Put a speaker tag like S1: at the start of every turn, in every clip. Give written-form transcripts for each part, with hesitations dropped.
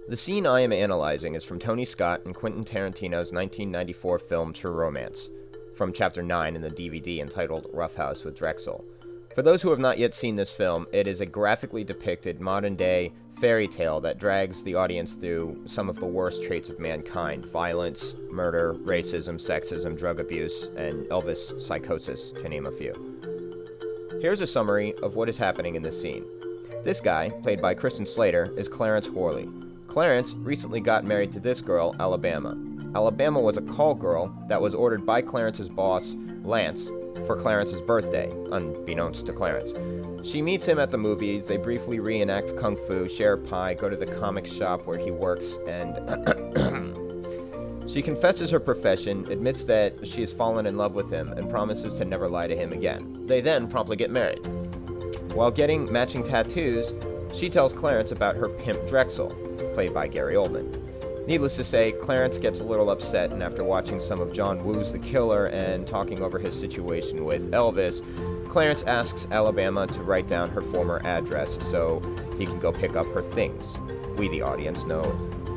S1: The scene I am analyzing is from Tony Scott and Quentin Tarantino's 1994 film True Romance, from Chapter 9 in the DVD entitled Rough House with Drexel. For those who have not yet seen this film, it is a graphically depicted modern-day fairy tale that drags the audience through some of the worst traits of mankind: violence, murder, racism, sexism, drug abuse, and Elvis psychosis, to name a few. Here's a summary of what is happening in this scene. This guy, played by Christian Slater, is Clarence Worley. Clarence recently got married to this girl, Alabama. Alabama was a call girl that was ordered by Clarence's boss, Lance, for Clarence's birthday, unbeknownst to Clarence. She meets him at the movies, they briefly reenact kung fu, share pie, go to the comic shop where he works, and she confesses her profession, admits that she has fallen in love with him, and promises to never lie to him again. They then promptly get married. While getting matching tattoos, she tells Clarence about her pimp Drexel, played by Gary Oldman. Needless to say, Clarence gets a little upset, and after watching some of John Woo's The Killer and talking over his situation with Elvis, Clarence asks Alabama to write down her former address so he can go pick up her things. We, the audience, know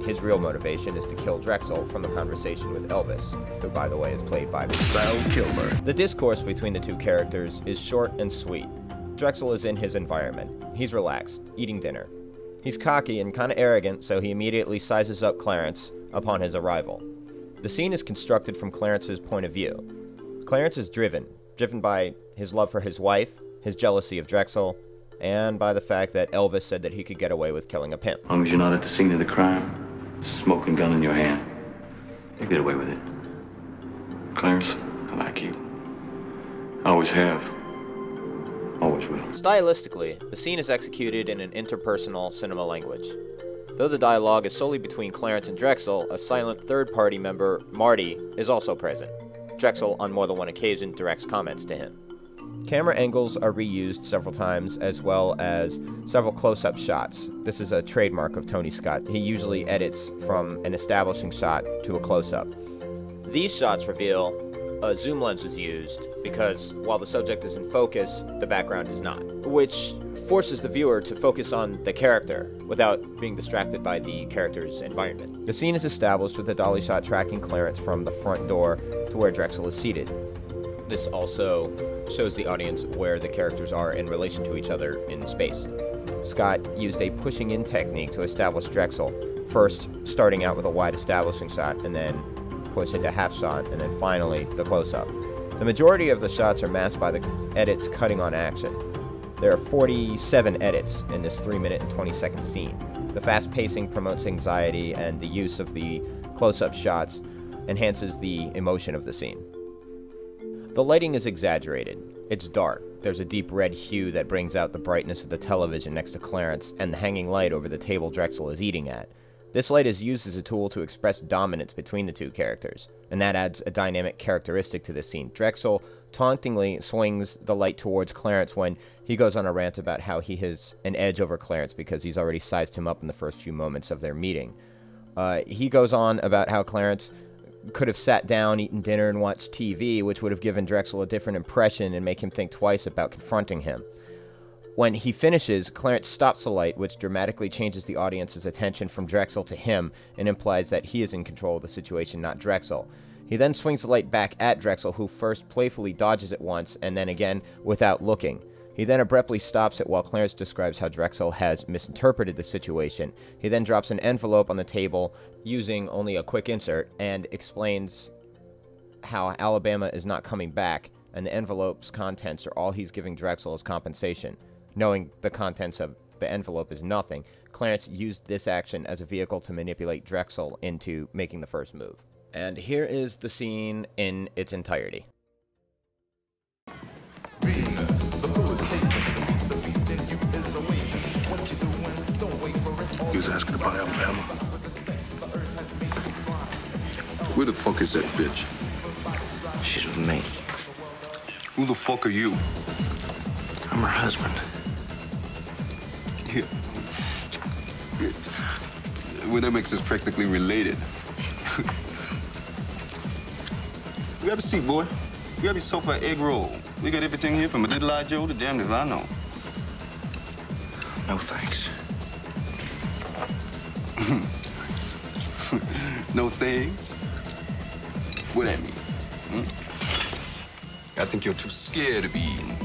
S1: his real motivation is to kill Drexel from the conversation with Elvis, who, by the way, is played by Val Kilmer. The discourse between the two characters is short and sweet. Drexel is in his environment. He's relaxed, eating dinner. He's cocky and kind of arrogant, so he immediately sizes up Clarence upon his arrival. The scene is constructed from Clarence's point of view. Clarence is driven by his love for his wife, his jealousy of Drexel, and by the fact that Elvis said that he could get away with killing a pimp.
S2: As long as you're not at the scene of the crime, smoking gun in your hand, you get away with it. Clarence, I like you. I always have. Always will.
S1: Stylistically, the scene is executed in an interpersonal cinema language. Though the dialogue is solely between Clarence and Drexel, a silent third-party member, Marty, is also present. Drexel, on more than one occasion, directs comments to him. Camera angles are reused several times, as well as several close-up shots. This is a trademark of Tony Scott. He usually edits from an establishing shot to a close-up. These shots reveal a zoom lens was used because while the subject is in focus, the background is not, which forces the viewer to focus on the character without being distracted by the character's environment. The scene is established with a dolly shot tracking Clarence from the front door to where Drexel is seated. This also shows the audience where the characters are in relation to each other in space. Scott used a pushing in technique to establish Drexel, first starting out with a wide establishing shot and then push into half shot, and then finally the close-up. The majority of the shots are masked by the edits cutting on action. There are 47 edits in this 3-minute and 20-second scene. The fast pacing promotes anxiety, and the use of the close-up shots enhances the emotion of the scene. The lighting is exaggerated. It's dark. There's a deep red hue that brings out the brightness of the television next to Clarence and the hanging light over the table Drexel is eating at. This light is used as a tool to express dominance between the two characters, and that adds a dynamic characteristic to the scene. Drexel tauntingly swings the light towards Clarence when he goes on a rant about how he has an edge over Clarence because he's already sized him up in the first few moments of their meeting. He goes on about how Clarence could have sat down, eaten dinner, and watched TV, which would have given Drexel a different impression and make him think twice about confronting him. When he finishes, Clarence stops the light, which dramatically changes the audience's attention from Drexel to him and implies that he is in control of the situation, not Drexel. He then swings the light back at Drexel, who first playfully dodges it once and then again without looking. He then abruptly stops it while Clarence describes how Drexel has misinterpreted the situation. He then drops an envelope on the table using only a quick insert and explains how Alabama is not coming back, and the envelope's contents are all he's giving Drexel as compensation. Knowing the contents of the envelope is nothing, Clarence used this action as a vehicle to manipulate Drexel into making the first move. And here is the scene in its entirety.
S3: Venus, the bull is taken, the feast in you is awakened. What you doing? Don't wait for it.
S4: He was asking about Alabama. Where the fuck is that bitch?
S2: She's with me.
S4: Who the fuck are you?
S2: I'm her husband.
S4: Yeah. Well, that makes us practically related. You have a seat, boy. You have your sofa egg roll. We got everything here from a little eye Joe to damn if I know.
S2: No thanks.
S4: No things? What that mean? I think you're too scared to be eaten.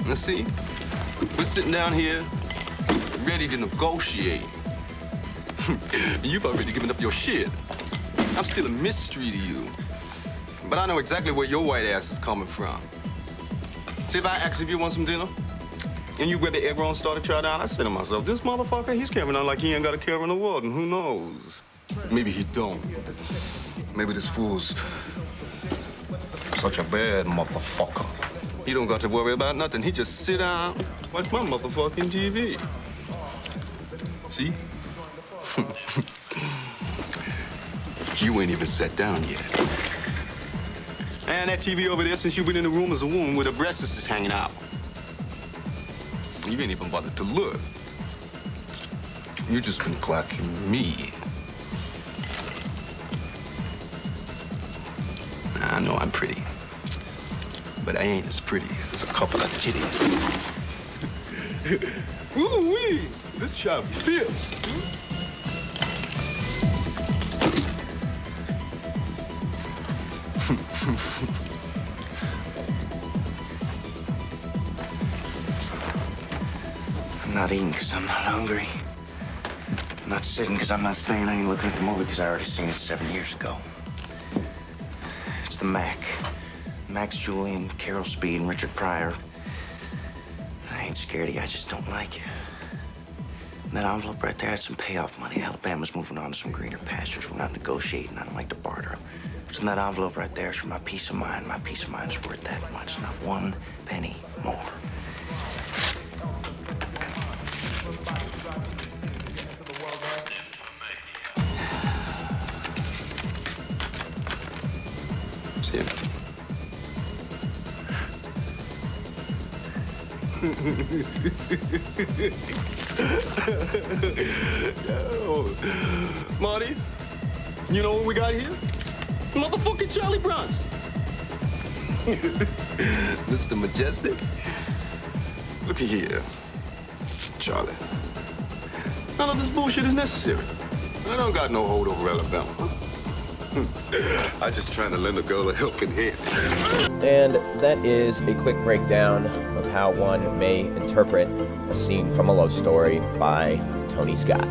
S4: Let's see. We're sitting down here, ready to negotiate. You've already given up your shit. I'm still a mystery to you. But I know exactly where your white ass is coming from. See, if I ask if you want some dinner, and you grab the egg roll and start to try down, I say to myself, this motherfucker, he's carrying on like he ain't got a care in the world, and who knows? Maybe he don't. Maybe this fool's such a bad motherfucker. He don't got to worry about nothing. He just sit down, watch my motherfucking TV. See? You ain't even sat down yet. And that TV over there, since you've been in the room, is a woman with her breasts is hanging out. You ain't even bothered to look. You just been clocking me. I know I'm pretty, but I ain't as pretty as a couple of titties. Ooh-wee! This shall be fierce.
S5: I'm not eating because I'm not hungry. I'm not sitting because I'm not staying. I ain't looking at the movie because I already seen it 7 years ago. It's the Mac. Max Julian, Carol Speed, and Richard Pryor. I ain't scared of you, I just don't like you. And that envelope right there, that's some payoff money. Alabama's moving on to some greener pastures. We're not negotiating. I don't like to barter. What's in that envelope right there is for my peace of mind. My peace of mind is worth that much, not 1 penny more.
S4: See you. Yo, Marty, you know what we got here? Motherfucking Charlie Bronson. Mr. Majestic. Look at here, Charlie. None of this bullshit is necessary. I don't got no hold over Alabama. I'm just trying to lend a girl a helping hand.
S1: And that is a quick breakdown of how one may interpret a scene from a love story by Tony Scott.